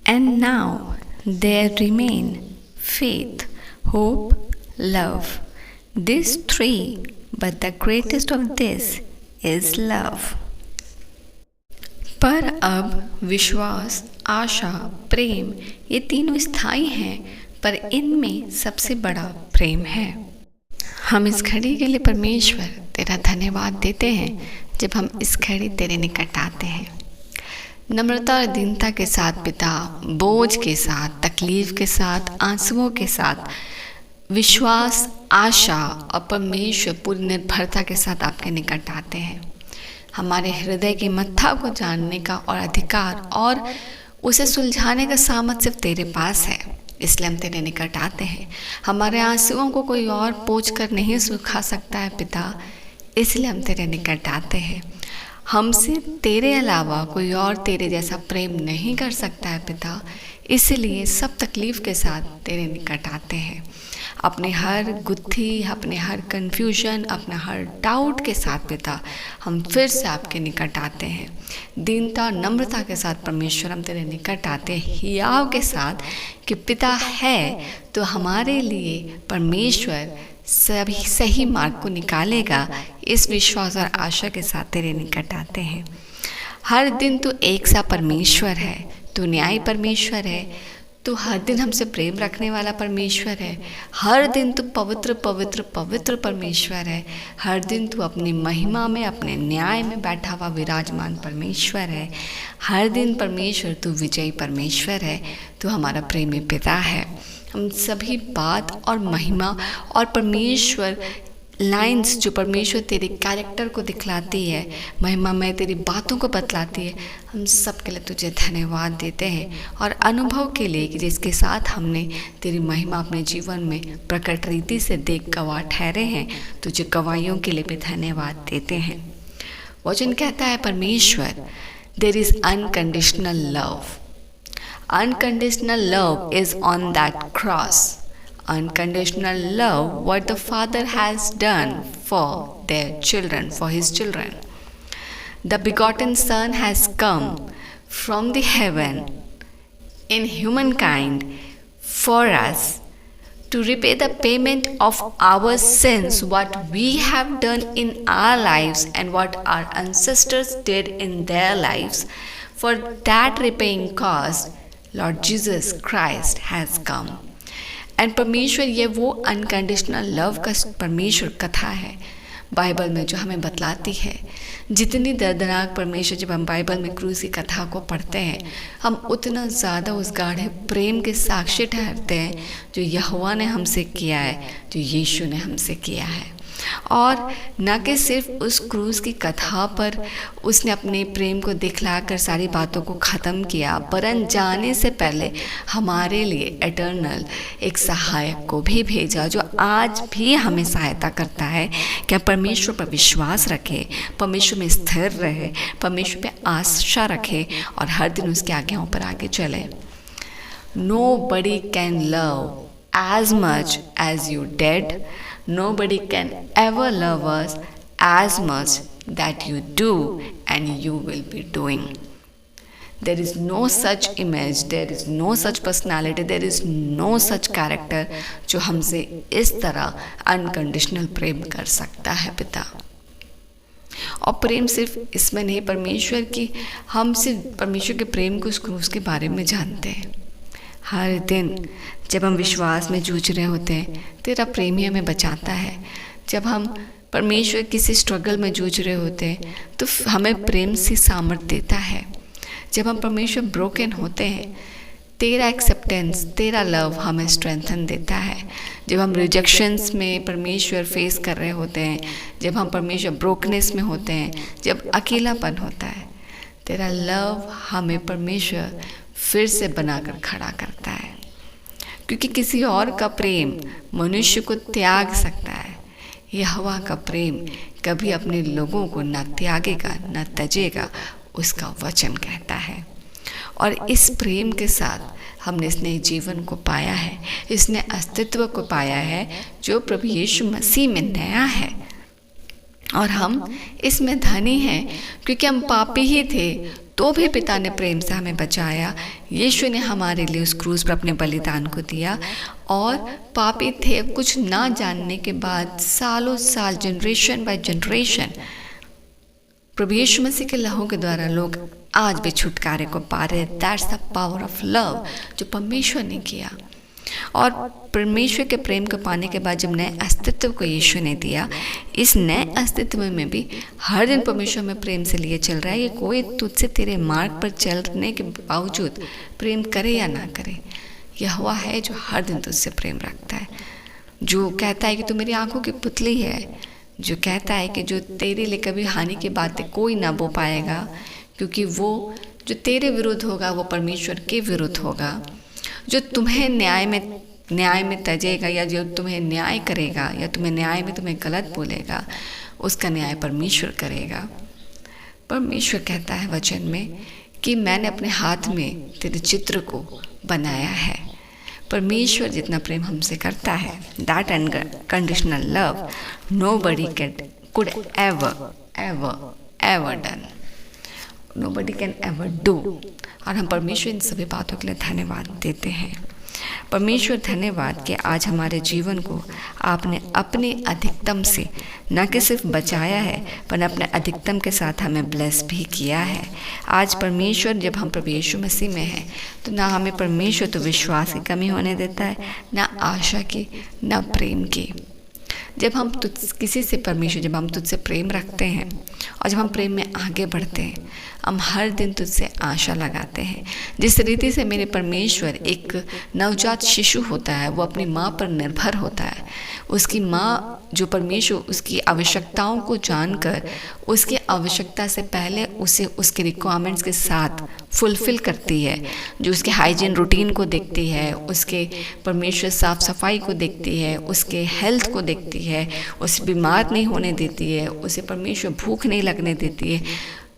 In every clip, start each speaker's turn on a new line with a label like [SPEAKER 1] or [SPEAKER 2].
[SPEAKER 1] And now there remain faith, hope, love. These three, but the greatest of this is love. पर अब विश्वास, आशा, प्रेम ये तीनों स्थायी हैं, पर इनमें सबसे बड़ा प्रेम है। हम इस घड़ी के लिए परमेश्वर तेरा धन्यवाद देते हैं जब हम इस घड़ी तेरे निकट आते हैं। नम्रता और दीनता के साथ पिता, बोझ के साथ, तकलीफ के साथ, आंसुओं के साथ, विश्वास, आशा और परमेश्वर पूरी निर्भरता के साथ आपके निकट आते हैं। हमारे हृदय की मत्था को जानने का और अधिकार और उसे सुलझाने का सामर्थ्य सिर्फ तेरे पास है, इसलिए हम तेरे निकट आते हैं। हमारे आंसुओं को कोई और पोंछ कर नहीं सुखा सकता है पिता, इसलिए हम तेरे निकट आते हैं। हमसे तेरे अलावा कोई और तेरे जैसा प्रेम नहीं कर सकता है पिता, इसलिए सब तकलीफ़ के साथ तेरे निकट आते हैं। अपने हर गुत्थी, अपने हर कन्फ्यूजन, अपना हर डाउट के साथ पिता हम फिर से आपके निकट आते हैं। दीनता और नम्रता के साथ परमेश्वर हम तेरे निकट आते हैं, हियाव के साथ कि पिता है तो हमारे लिए परमेश्वर सभी सही मार्ग को निकालेगा। इस विश्वास और आशा के साथ तेरे निकट आते हैं। हर दिन तू एक सा परमेश्वर है, तू न्यायी परमेश्वर है, तू हर दिन हमसे प्रेम रखने वाला परमेश्वर है। हर दिन तू पवित्र पवित्र पवित्र परमेश्वर है। हर दिन तू अपनी महिमा में, अपने न्याय में बैठा हुआ विराजमान परमेश्वर है। हर दिन परमेश्वर तू विजयी परमेश्वर है, तू हमारा प्रेमी पिता है। हम सभी बात और महिमा और परमेश्वर लाइंस जो परमेश्वर तेरे कैरेक्टर को दिखलाती है, महिमा में तेरी बातों को बतलाती है, हम सब के लिए तुझे धन्यवाद देते हैं। और अनुभव के लिए कि जिसके साथ हमने तेरी महिमा अपने जीवन में प्रकट रीति से देख गवाह ठहरे हैं, तुझे गवाहियों के लिए भी धन्यवाद देते हैं। वचन कहता है परमेश्वर, there is unconditional love. Unconditional love is on that cross. Unconditional love, what the Father has done for their children, for His children. The begotten Son has come from the heaven in humankind for us to repay the payment of our sins, what we have done in our lives and what our ancestors did in their lives. For that repaying cost, Lord Jesus Christ has come. And परमेश्वर ये वो unconditional love का परमेश्वर कथा है Bible में जो हमें बतलाती है। जितनी दर्दनाक परमेश्वर, जब हम बाइबल में क्रूस की कथा को पढ़ते हैं, हम उतना ज़्यादा उस गाढ़े प्रेम के साक्षी ठहरते हैं जो यहोवा ने हमसे किया है, जो यीशु ने हमसे किया है। और न कि सिर्फ उस क्रूस की कथा पर उसने अपने प्रेम को दिखलाकर सारी बातों को ख़त्म किया, वरन जाने से पहले हमारे लिए एटर्नल एक सहायक को भी भेजा जो आज भी हमें सहायता करता है कि हम परमेश्वर पर विश्वास रखें, परमेश्वर में स्थिर रहे, परमेश्वर पे आशा रखें और हर दिन उसकी आज्ञाओं पर आगे चले। Nobody can love as much as you did. Nobody can ever love us as much that you do and you will be doing. There is no such image, there is no such personality, there is no such character जो हमसे इस तरह unconditional प्रेम कर सकता है पिता। और प्रेम सिर्फ इसमें नहीं, परमेश्वर की, हम सिर्फ परमेश्वर के प्रेम को, उस क्रूस के बारे में जानते हैं। हर दिन जब हम विश्वास में जूझ रहे होते हैं, तेरा प्रेम ही हमें बचाता है। जब हम परमेश्वर किसी स्ट्रगल में जूझ रहे होते हैं तो हमें प्रेम से सामर्थ्य देता है। जब हम परमेश्वर ब्रोकन होते हैं, तेरा एक्सेप्टेंस, तेरा लव हमें स्ट्रेंथन देता है। जब हम रिजेक्शंस में परमेश्वर फेस कर रहे होते हैं, जब हम परमेश्वर ब्रोकनेस में होते हैं, जब अकेलापन होता है, तेरा लव हमें परमेश्वर फिर से बनाकर खड़ा करता है। क्योंकि किसी और का प्रेम मनुष्य को त्याग सकता है, यहोवा का प्रेम कभी अपने लोगों को न त्यागेगा न त्यजेगा, उसका वचन कहता है। और इस प्रेम के साथ हमने इस नए जीवन को पाया है, इस नए अस्तित्व को पाया है जो प्रभु यीशु मसीह में नया है। और हम इसमें धनी हैं क्योंकि हम पापी ही थे तो भी पिता ने प्रेम से हमें बचाया। यीशु ने हमारे लिए उस क्रूज पर अपने बलिदान को दिया, और पापी थे कुछ ना जानने के बाद सालों साल, जनरेशन बाय जनरेशन, प्रभु यीशु मसीह के लहू के द्वारा लोग आज भी छुटकारे को पा रहे। That's the power of love जो परमेश्वर ने किया। और परमेश्वर के प्रेम को पाने के बाद जब नए अस्तित्व को यीशु ने दिया, इस नए अस्तित्व में भी हर दिन परमेश्वर में प्रेम से लिए चल रहा है। ये कोई तुझसे तेरे मार्ग पर चलने के बावजूद प्रेम करे या ना करे, यहोवा है जो हर दिन तुझसे प्रेम रखता है, जो कहता है कि तू मेरी आंखों की पुतली है, जो कहता है कि जो तेरे लिए कभी हानि की बातें कोई ना बो पाएगा, क्योंकि वो जो तेरे विरुद्ध होगा वो परमेश्वर के विरुद्ध होगा। जो तुम्हें न्याय में तजेगा, या जो तुम्हें न्याय करेगा, या तुम्हें न्याय में तुम्हें गलत बोलेगा, उसका न्याय परमेश्वर करेगा। परमेश्वर कहता है वचन में कि मैंने अपने हाथ में तेरे चित्र को बनाया है। परमेश्वर जितना प्रेम हमसे करता है, that unconditional love nobody could ever done, nobody can ever do. और हम परमेश्वर इन सभी बातों के लिए धन्यवाद देते हैं। परमेश्वर धन्यवाद कि आज हमारे जीवन को आपने अपने अधिकतम से न कि सिर्फ बचाया है, पर अपने अधिकतम के साथ हमें ब्लेस भी किया है। आज परमेश्वर जब हम प्रभु यीशु मसीह में हैं, तो ना हमें परमेश्वर तो विश्वास की कमी होने देता है, ना आशा की, ना प्रेम की। जब हम किसी से परमेश्वर, जब हम तुझसे प्रेम रखते हैं और जब हम प्रेम में आगे बढ़ते हैं, हम हर दिन तुझसे आशा लगाते हैं। जिस रीति से मेरे परमेश्वर एक नवजात शिशु होता है, वो अपनी माँ पर निर्भर होता है। उसकी माँ जो परमेश्वर उसकी आवश्यकताओं को जानकर उसकी आवश्यकता से पहले उसे उसके रिक्वायरमेंट्स के साथ फुलफिल करती है, जो उसके हाइजीन रूटीन को देखती है, उसके परमेश्वर साफ सफाई को देखती है, उसके हेल्थ को देखती है, उसे बीमार नहीं होने देती है, उसे परमेश्वर भूख नहीं लगने देती है।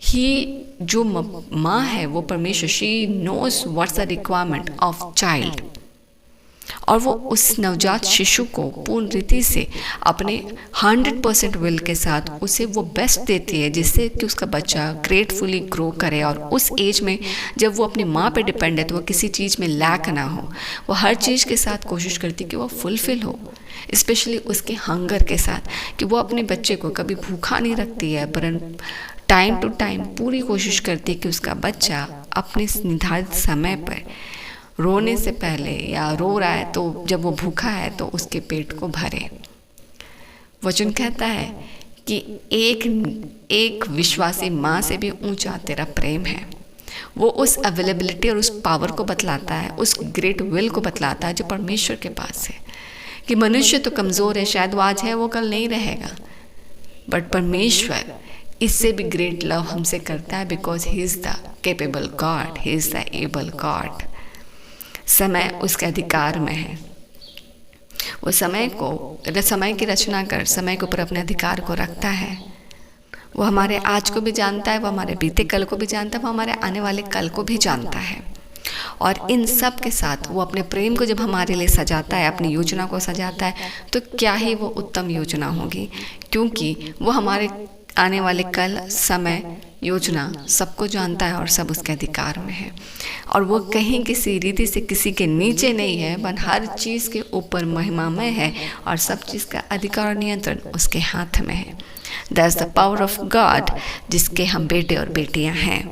[SPEAKER 1] ही जो माँ है वो परमेश्वर, she knows what's the requirement of child, और वो उस नवजात शिशु को पूर्ण रीति से अपने 100% विल के साथ उसे वो बेस्ट देती है, जिससे कि उसका बच्चा ग्रेटफुली ग्रो करे। और उस एज में जब वो अपनी माँ पे डिपेंड है, तो वो किसी चीज़ में लैक ना हो, वो हर चीज़ के साथ कोशिश करती कि वो फुलफिल हो, स्पेशली उसके हंगर के साथ, कि वो अपने बच्चे को कभी भूखा नहीं रखती है, पर टाइम टू टाइम पूरी कोशिश करती है कि उसका बच्चा अपने निर्धारित समय पर, रोने से पहले या रो रहा है तो जब वो भूखा है तो उसके पेट को भरे। वचन कहता है कि एक विश्वासी माँ से भी ऊंचा तेरा प्रेम है। वो उस अवेलेबिलिटी और उस पावर को बतलाता है, उस ग्रेट विल को बतलाता है जो परमेश्वर के पास है, कि मनुष्य तो कमज़ोर है, शायद वो आज है वो कल नहीं रहेगा, बट परमेश्वर इससे भी ग्रेट लव हमसे करता है, because he is the capable God, he is the able God. समय उसके अधिकार में है। वो समय की रचना कर समय के ऊपर अपने अधिकार को रखता है। वो हमारे आज को भी जानता है, वो हमारे बीते कल को भी जानता है, वो हमारे आने वाले कल को भी जानता है। और इन सब के साथ वो अपने प्रेम को जब हमारे लिए सजाता है, अपनी योजना को सजाता है, तो क्या ही वो उत्तम योजना होगी, क्योंकि वो हमारे आने वाले कल, समय, योजना सबको जानता है और सब उसके अधिकार में है। और वो कहीं किसी रीति से किसी के नीचे नहीं है, बन हर चीज़ के ऊपर महिमामय है और सब चीज़ का अधिकार और नियंत्रण उसके हाथ में है। That's the power of God, जिसके हम बेटे और बेटियां हैं।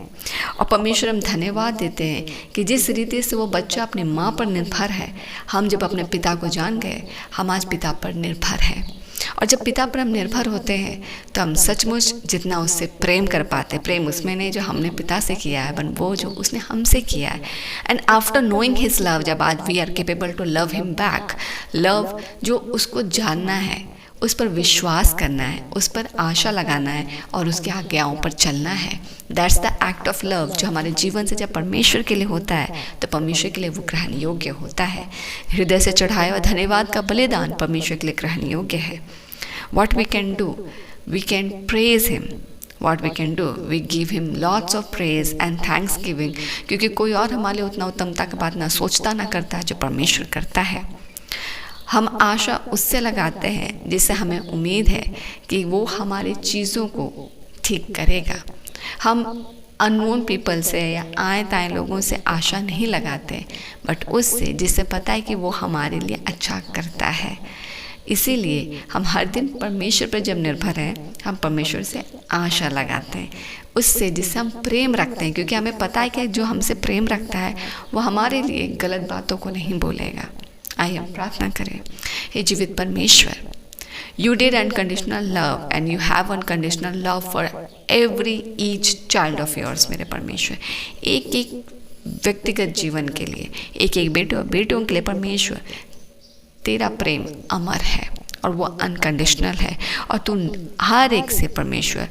[SPEAKER 1] और परमेश्वर हम धन्यवाद देते हैं कि जिस रीति से वो बच्चा अपनी माँ पर निर्भर है, हम जब अपने पिता को जान गए, हम आज पिता पर निर्भर हैं। और जब पिता पर हम निर्भर होते हैं तो हम सचमुच जितना उससे प्रेम कर पाते, प्रेम उसमें नहीं जो हमने पिता से किया है, बन वो जो उसने हमसे किया है। And after knowing his love, जब आज we are capable to love him back, love जो उसको जानना है, उस पर विश्वास करना है, उस पर आशा लगाना है और उसके आज्ञाओं पर चलना है। That's the act of love जो हमारे जीवन से जब परमेश्वर के लिए होता है तो परमेश्वर के लिए वो ग्रहण योग्य होता है। हृदय से चढ़ाया हुआ धन्यवाद का बलिदान परमेश्वर के लिए ग्रहण योग्य है। What we can do, we can praise him. What we can do, we give him lots of praise and thanksgiving, क्योंकि कोई और हमारे उतना उत्तमता की बात ना सोचता ना करता है जो परमेश्वर करता है। हम आशा उससे लगाते हैं जिससे हमें उम्मीद है कि वो हमारी चीज़ों को ठीक करेगा। हम अननोन पीपल से या आए ताए लोगों से आशा नहीं लगाते, बट उससे जिससे पता है कि वो हमारे लिए अच्छा करता है। इसीलिए हम हर दिन परमेश्वर पर जब निर्भर हैं, हम परमेश्वर से आशा लगाते हैं, उससे जिससे हम प्रेम रखते हैं, क्योंकि हमें पता है कि जो हमसे प्रेम रखता है वो हमारे लिए गलत बातों को नहीं बोलेगा। आइए हम प्रार्थना करें। हे जीवित परमेश्वर, You did unconditional love and you have unconditional love for each child of yours, मेरे परमेश्वर। एक एक व्यक्तिगत जीवन के लिए, एक एक बेटे और बेटियों के लिए परमेश्वर तेरा प्रेम अमर है और वो अनकंडीशनल है, और तू हर एक से परमेश्वर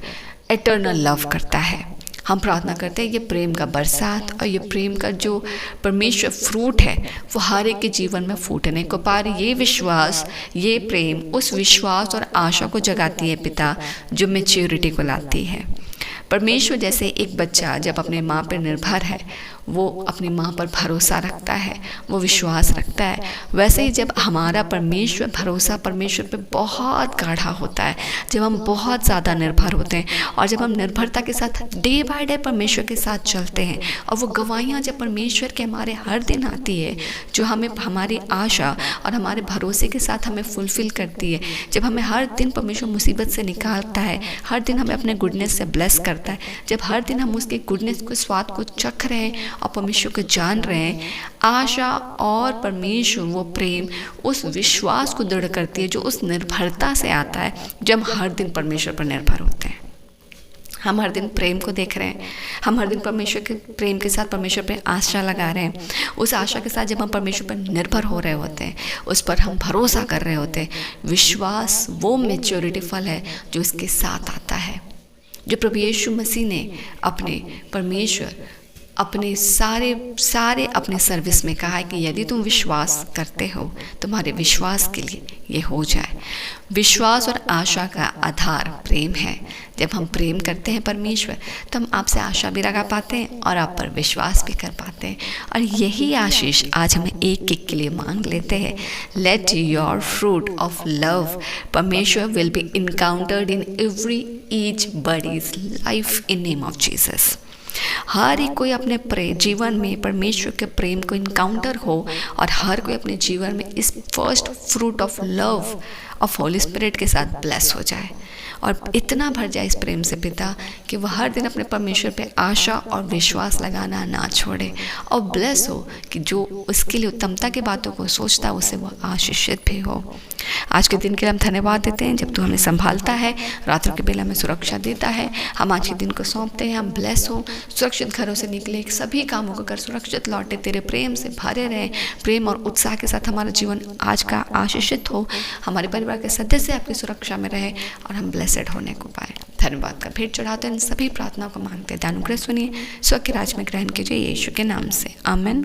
[SPEAKER 1] एटर्नल लव करता है। हम प्रार्थना करते हैं ये प्रेम का बरसात और ये प्रेम का जो परमेश्वर फ्रूट है वो हर एक के जीवन में फूटने को पाए। ये विश्वास, ये प्रेम उस विश्वास और आशा को जगाती है पिता, जो मैच्योरिटी को लाती है। परमेश्वर जैसे एक बच्चा जब अपने माँ पर निर्भर है, वो अपनी माँ पर भरोसा रखता है, वो विश्वास रखता है, वैसे ही जब हमारा परमेश्वर भरोसा परमेश्वर पे बहुत गाढ़ा होता है, जब हम बहुत ज़्यादा निर्भर होते हैं और जब हम निर्भरता के साथ डे बाय डे परमेश्वर के साथ चलते हैं, और वो गवाहियाँ जब परमेश्वर के हमारे हर दिन आती है, जो हमें हमारी आशा और हमारे भरोसे के साथ हमें फुलफ़िल करती है, जब हमें हर दिन परमेश्वर मुसीबत से निकालता है, हर दिन हमें अपने गुडनेस से ब्लेस करता है, जब हर दिन हम उसके गुडनेस को, स्वाद को चख रहे हैं और परमेश्वर को जान रहे हैं, आशा और परमेश्वर वो प्रेम उस विश्वास को दृढ़ करती है जो उस निर्भरता से आता है, जब हम हर दिन परमेश्वर पर निर्भर होते हैं। हम हर दिन प्रेम को देख रहे हैं, हम हर दिन परमेश्वर के प्रेम के साथ परमेश्वर पे आशा लगा रहे हैं। उस आशा के साथ जब हम परमेश्वर पर निर्भर हो रहे होते हैं, उस पर हम भरोसा कर रहे होते हैं, विश्वास वो मैच्योरिटी फल है जो इसके साथ आता है, जो प्रभु यीशु मसीह ने अपने परमेश्वर अपने सारे अपने सर्विस में कहा है कि यदि तुम विश्वास करते हो, तुम्हारे विश्वास के लिए ये हो जाए। विश्वास और आशा का आधार प्रेम है। जब हम प्रेम करते हैं परमेश्वर, तो हम आपसे आशा भी लगा पाते हैं और आप पर विश्वास भी कर पाते हैं, और यही आशीष आज हम एक एक के लिए मांग लेते हैं। Let your fruit of love परमेश्वर will be encountered in every each body's life in name of Jesus. हर एक कोई अपने जीवन में परमेश्वर के प्रेम को इनकाउंटर हो, और हर कोई अपने जीवन में इस first fruit of love of Holi spirit के साथ ब्लेस हो जाए, और इतना भर जाए इस प्रेम से पिता कि वह हर दिन अपने परमेश्वर पे आशा और विश्वास लगाना ना छोड़े, और ब्लेस हो कि जो उसके लिए उत्तमता की बातों को सोचता है उससे वह आशीषित भी हो। आज के दिन के लिए हम धन्यवाद देते हैं, जब तू हमें संभालता है, रात्रों के बेला में सुरक्षा देता है। हम आज के दिन को सौंपते हैं, हम ब्लेस हो, सुरक्षित घरों से निकले, सभी कामों को कर सुरक्षित लौटे, तेरे प्रेम से भरे रहें, प्रेम और उत्साह के साथ हमारा जीवन आज का आशीषित हो, हमारे परिवार के सदस्य आपकी सुरक्षा में रहे और हम ब्लेसेड होने को पाए। धन्यवाद का भेंट चढ़ाते हैं, इन सभी प्रार्थनाओं को मांगते हैं। अनुग्रह सुनिए, स्व के राज में ग्रहण कीजिए, यीशु के नाम से, आमीन।